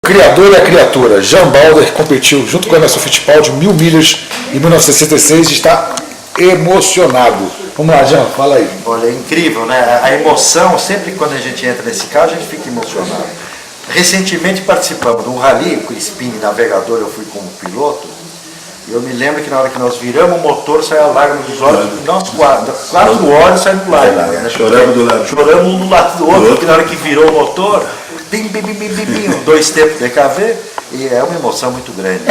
criador e a criatura, Jean Balder, competiu junto com o Emerson Fittipaldi 1000 milhas em 1966 e está emocionado. Vamos lá, Jean, fala aí. Olha, é incrível, né? A emoção, sempre quando a gente entra nesse carro, a gente fica emocionado. Recentemente participamos de um rally, o Crispini navegador, eu fui como piloto, e eu me lembro que na hora que nós viramos o motor, saiu a lágrima dos olhos, nós quatro olhos saímos do lado, né? Choramos um do lado do outro, porque na hora que virou o motor, bim, bim, bim, bim, bim, bim, 2 tempos de DKV, e é uma emoção muito grande.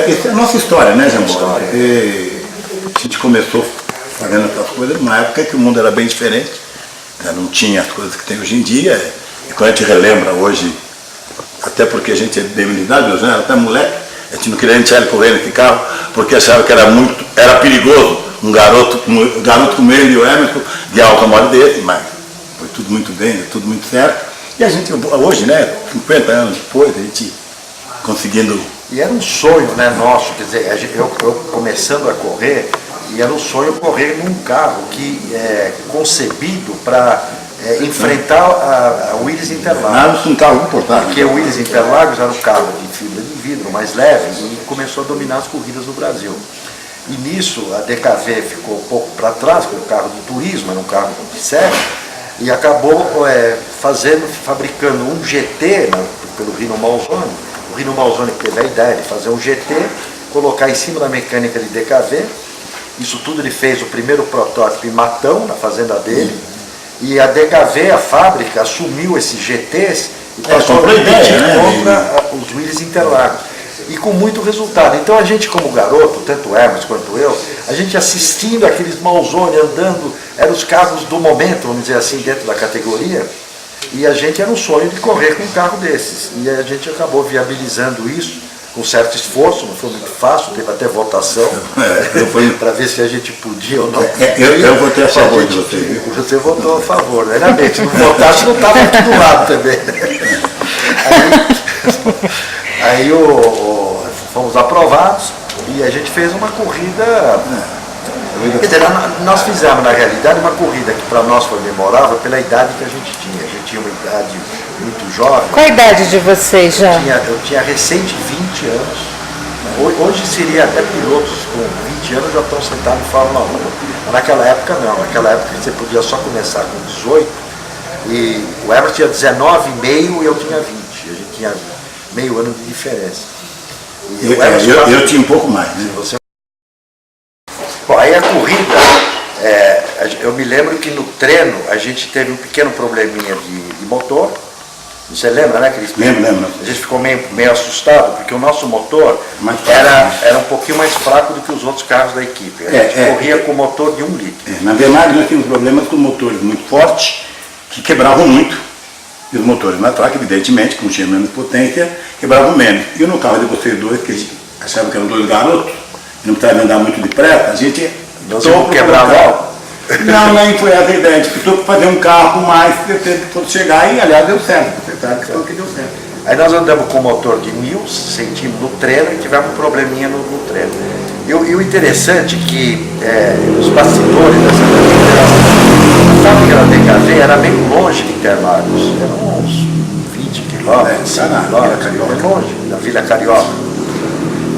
Isso é a nossa história, né, Jean Balder? A gente começou fazendo essas coisas numa época que o mundo era bem diferente, não tinha as coisas que tem hoje em dia, e quando a gente relembra hoje, até porque a gente é bem unidade, né? Até moleque, a gente não queria a gente correr nesse carro, porque achava que era perigoso um garoto como ele e o Emerson guiar o camaro dele, mas foi tudo muito bem, tudo muito certo. E a gente hoje, né, 50 anos depois, a gente conseguindo... E era um sonho, né, nosso, quer dizer, eu começando a correr, e era um sonho correr num carro que é concebido para enfrentar a Willys Interlagos. Um carro importante. Porque o Willys Interlagos era um carro de fibra de vidro, mais leve, e começou a dominar as corridas no Brasil. E nisso a DKV ficou um pouco para trás, com o carro de turismo, era um carro de série, e acabou fabricando um GT pelo Rino Malzone. O Rino Malzone teve a ideia de fazer um GT, colocar em cima da mecânica de DKV. Isso tudo ele fez o primeiro protótipo em Matão, na fazenda dele, e a DKV, a fábrica, assumiu esses GTs e passou a competir contra os Willys Interlagos. E com muito resultado. Então a gente como garoto, tanto o Emerson quanto eu, a gente assistindo aqueles Malzone andando, eram os carros do momento, vamos dizer assim, dentro da categoria, e a gente era um sonho de correr com um carro desses. E a gente acabou viabilizando isso, com certo esforço, não foi muito fácil, teve até votação, para ver se a gente podia ou não. Eu votei a favor de você. Você votou a favor, né? Ainda bem, se não votasse, não estava aqui do lado também. Né? Aí fomos aprovados e a gente fez uma corrida. Quer dizer, nós fizemos na realidade uma corrida que para nós foi memorável pela idade que a gente tinha. A gente tinha uma idade muito jovem. Qual a idade de vocês já? Eu tinha recente 20 anos. Hoje seria até pilotos com 20 anos já estão sentados em Fórmula 1. Mas naquela época não. Naquela época você podia só começar com 18. E o Emerson tinha 19,5 e eu tinha 20. A gente tinha meio ano de diferença. Eu tinha um pouco mais, né? Bom, aí a corrida, eu me lembro que no treino a gente teve um pequeno probleminha de motor. Você lembra, né, Cris? Lembro. A gente ficou meio assustado, porque o nosso motor era um pouquinho mais fraco do que os outros carros da equipe. A gente corria com motor de 1 litro. Na verdade, nós tínhamos problemas com motores muito fortes, que quebravam muito. E os motores mais fracos, evidentemente, como tinha menos potência, quebravam menos. E no carro de vocês dois, que achavam que eram 2 garotos, não precisava andar muito depressa, a gente... Nós íamos quebrar logo. Não, nem foi essa a ideia. A gente precisou fazer um carro mais para chegar e, aliás, deu certo. Você sabe que deu certo. Aí nós andamos com o motor de 1000 centímetros no treino e tivemos um probleminha no treino. E o interessante é que os bastidores dessa corrida, a fábrica da DKV era meio longe de Interlagos, eram uns 20 quilômetros, 5 quilômetros, longe da Vila Carioca.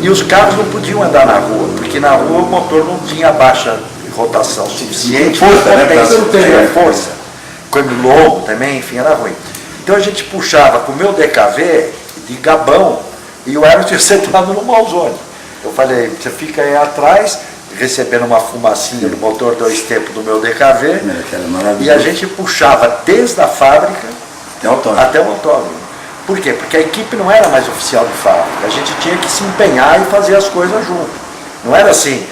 E os carros não podiam andar na rua, porque na rua o motor não tinha baixa rotação suficiente, força. Câmbio longo também, enfim, era ruim. Então a gente puxava com o meu DKV de Gabão e o Emerson sentado no Malzone. Eu falei, você fica aí atrás, recebendo uma fumacinha do motor 2 tempos do meu DKV, e a gente puxava desde a fábrica até o autódromo. Por quê? Porque a equipe não era mais oficial de fábrica, a gente tinha que se empenhar e fazer as coisas junto. Não era assim,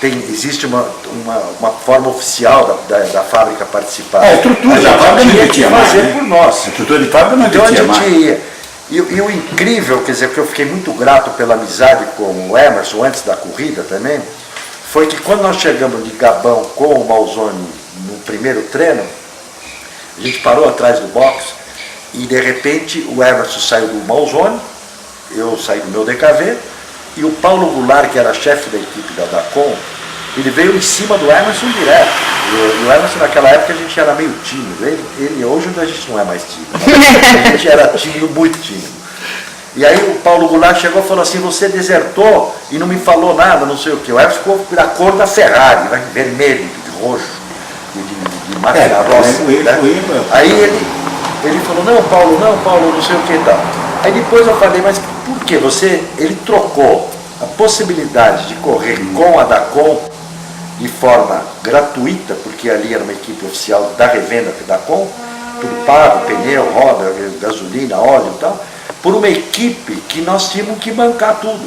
existe uma forma oficial da fábrica participar. A estrutura da fábrica não tinha mais, fazer por nós. A estrutura de fábrica não então tinha mais. A gente ia. E o incrível, quer dizer, que eu fiquei muito grato pela amizade com o Emerson, antes da corrida também, foi que quando nós chegamos de Gabão com o Malzone no primeiro treino, a gente parou atrás do box e de repente o Emerson saiu do Malzone, eu saí do meu DKV, e o Paulo Goulart, que era chefe da equipe da Dacon, ele veio em cima do Emerson direto. E o Emerson naquela época a gente era meio tímido. Ele hoje a gente não é mais tímido. A gente era tímido, muito tímido. E aí o Paulo Goulart chegou e falou assim, você desertou e não me falou nada, não sei o que. O Emerson ficou da cor da Ferrari, né? Vermelho, de roxo, de máquina roça. Né? Aí ele falou, não, Paulo, não sei o que e tal. Aí depois eu falei, mas por que ele trocou a possibilidade de correr com a Dacom de forma gratuita, porque ali era uma equipe oficial da revenda da Dacom, tudo pago, pneu, roda, gasolina, óleo e tal, por uma equipe que nós tínhamos que bancar tudo.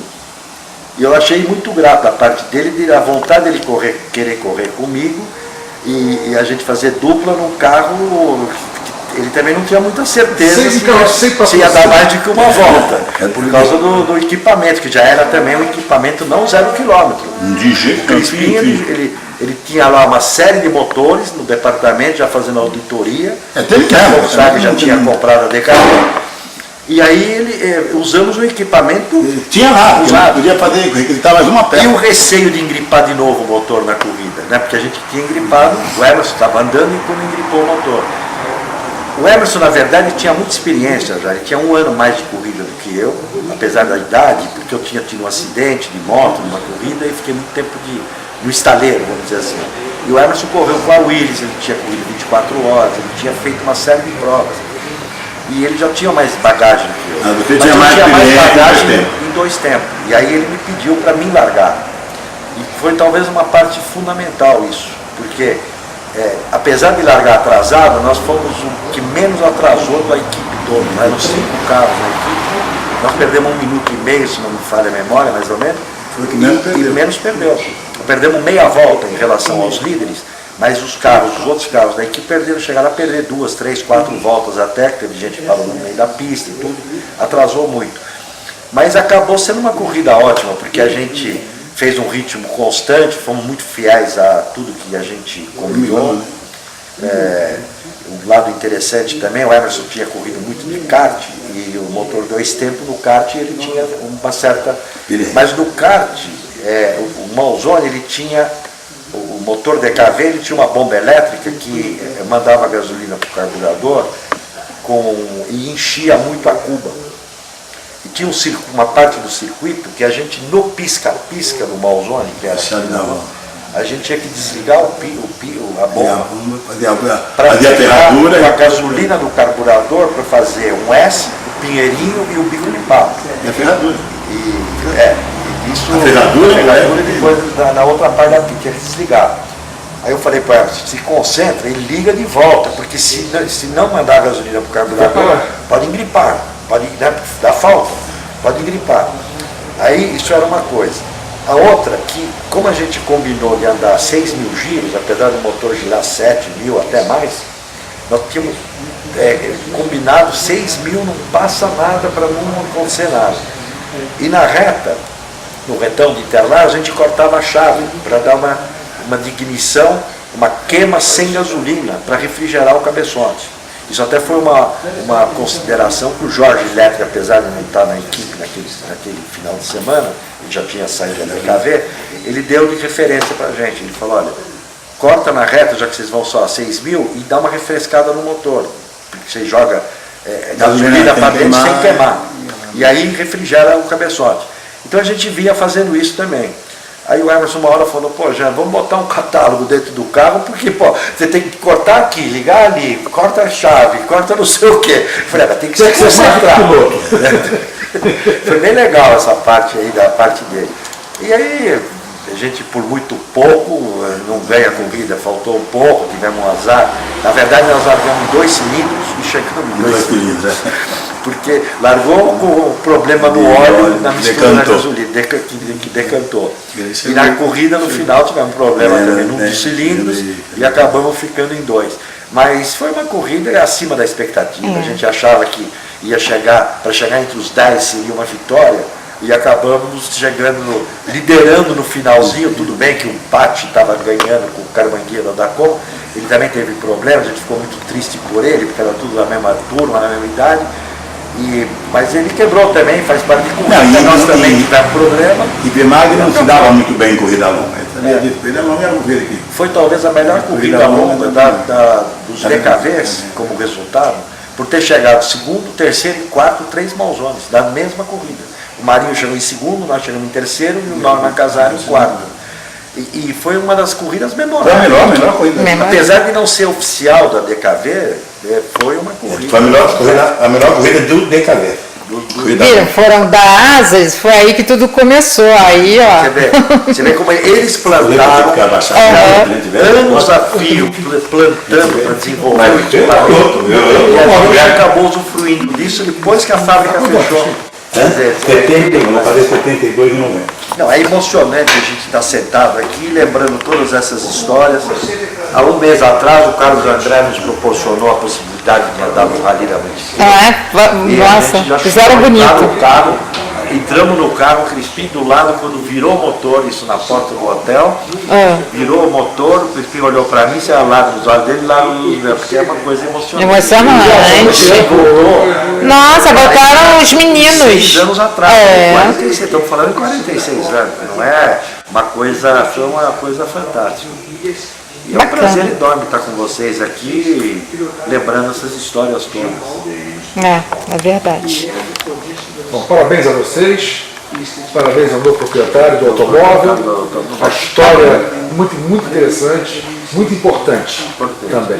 E eu achei muito grato a parte dele, a vontade dele querer correr comigo e a gente fazer dupla num carro. Ele também não tinha muita certeza se ia dar mais do que uma volta, por causa do equipamento, que já era também um equipamento não 0 km. De jeito O Crispim, ele tinha lá uma série de motores no departamento, já fazendo auditoria, porque a Volkswagen já tinha comprado a DKV. E aí usamos o equipamento. Tinha lá, podia fazer, requisitar mais uma peça. E o receio de engripar de novo o motor na corrida, né? Porque a gente tinha engripado, o Emerson estava andando e quando engripou o motor. O Emerson, na verdade, tinha muita experiência já, ele tinha 1 ano mais de corrida do que eu, apesar da idade, porque eu tinha tido um acidente de moto numa corrida e fiquei muito tempo no estaleiro, vamos dizer assim. E o Emerson correu com a Willis, ele tinha corrido 24 horas, ele tinha feito uma série de provas. E ele já tinha mais bagagem do que eu. Você mas tinha eu mais tinha mais bagagem tempo. em 2 tempos. E aí ele me pediu para mim largar. E foi talvez uma parte fundamental isso, porque apesar de largar atrasado, nós fomos o que menos atrasou da equipe toda. Eram 5 carros na equipe. Nós perdemos 1 minuto e meio, se não me falha a memória, mais ou menos. Foi que menos perdeu. Perdemos meia volta em relação aos líderes, mas os outros carros da equipe chegaram a perder 2, 3, 4 voltas até, que teve gente que parou no meio da pista e tudo, atrasou muito. Mas acabou sendo uma corrida ótima, porque a gente fez um ritmo constante, fomos muito fiéis a tudo que a gente combinou. Um lado interessante também, o Emerson tinha corrido muito de kart, e o motor 2 tempos no kart ele tinha uma certa... Mas no kart, o Malzone ele tinha... O motor DKV ele tinha uma bomba elétrica que mandava gasolina para o carburador e enchia muito a cuba. E tinha uma parte do circuito que a gente, no pisca-pisca do Malzone, que era a gente tinha que desligar a bomba para a gasolina do carburador para fazer um S, o pinheirinho e o bico limpado. E a ferradura. Isso, a ferradura e depois na outra parte da tinha que desligar. Aí eu falei para ela, se concentra e liga de volta, porque se não mandar a gasolina para o carburador, pode engripar, pode dar falta, pode engripar. Aí isso era uma coisa. A outra, que como a gente combinou de andar 6.000 giros, apesar do motor girar 7.000 até mais, nós tínhamos combinado 6.000, não passa nada para não acontecer nada. E na reta, no retão de Interlagos, a gente cortava a chave para dar uma ignição, uma queima sem gasolina, para refrigerar o cabeçote. Isso até foi uma consideração que o Jorge Elétrico, apesar de não estar na equipe naquele final de semana, ele já tinha saído da DKV, ele deu de referência para a gente. Ele falou, olha, corta na reta, já que vocês vão só a 6.000, e dá uma refrescada no motor, porque você joga gasolina para dentro sem queimar. E aí refrigera o cabeçote. Então a gente vinha fazendo isso também. Aí o Emerson uma hora falou, pô, Jean, vamos botar um catálogo dentro do carro, porque, pô, você tem que cortar aqui, ligar ali, corta a chave, corta não sei o quê. Eu falei, tem que ser concentrado. Foi bem legal essa parte aí, da parte dele. E aí, a gente por muito pouco, não veio a corrida, faltou um pouco, tivemos um azar. Na verdade, nós largamos 2 cilindros e chegamos em 2 cilindros. Porque largou com o problema no óleo, na mistura da gasolina, que decantou. E na corrida, no final, tivemos um problema também num dos cilindros e acabamos ficando em 2. Mas foi uma corrida acima da expectativa. A gente achava que ia para chegar entre os 10 seria uma vitória, e acabamos liderando no finalzinho. Tudo bem que o Patti estava ganhando com o Carmangueira da Dacom, ele também teve problemas, a gente ficou muito triste por ele, porque era tudo na mesma turma, na mesma idade. Mas ele quebrou também, faz parte de corrida, nós também tivemos problema. E Bemag não se dava muito bem em corrida longa. Corrida longa era corrida aqui. Foi talvez a melhor corrida longa dos DKVs, como resultado, por ter chegado segundo, terceiro e quarto, 3 mãozones, da mesma corrida. O Marinho chegou em segundo, nós chegamos em terceiro e o Norman Casaro em quarto. E foi uma das corridas memoráveis. Foi a melhor corrida. Apesar de não ser oficial da DKV, foi uma corrida. Foi a melhor corrida do DKV. Viram, foram dar asas, foi aí que tudo começou. Aí, ó. Você vê como eles plantaram anos a fio, plantando para desenvolver o equipamento. E a gente acabou usufruindo disso depois que a fábrica fechou. 71, vou fazer 72 em novembro. Não, é emocionante a gente estar sentado aqui, lembrando todas essas histórias. Há um mês atrás, o Carlos André nos proporcionou a possibilidade de andar no Rally da Mantiqueira. Nossa, fizeram bonito. Entramos no carro, o Crispim do lado, quando virou o motor, isso na porta do hotel, virou o motor, o Crispim olhou para mim, saiu lá nos olhos dele, lá, porque é uma coisa emocionante. Emocionante. Nossa, botaram os meninos. 6 anos atrás, 46, estamos falando em 46 anos, não é uma coisa, foi uma coisa fantástica. E é um prazer enorme estar com vocês aqui, lembrando essas histórias todas. É verdade. Bom, parabéns a vocês, parabéns ao novo proprietário do automóvel. A história muito interessante, muito importante também.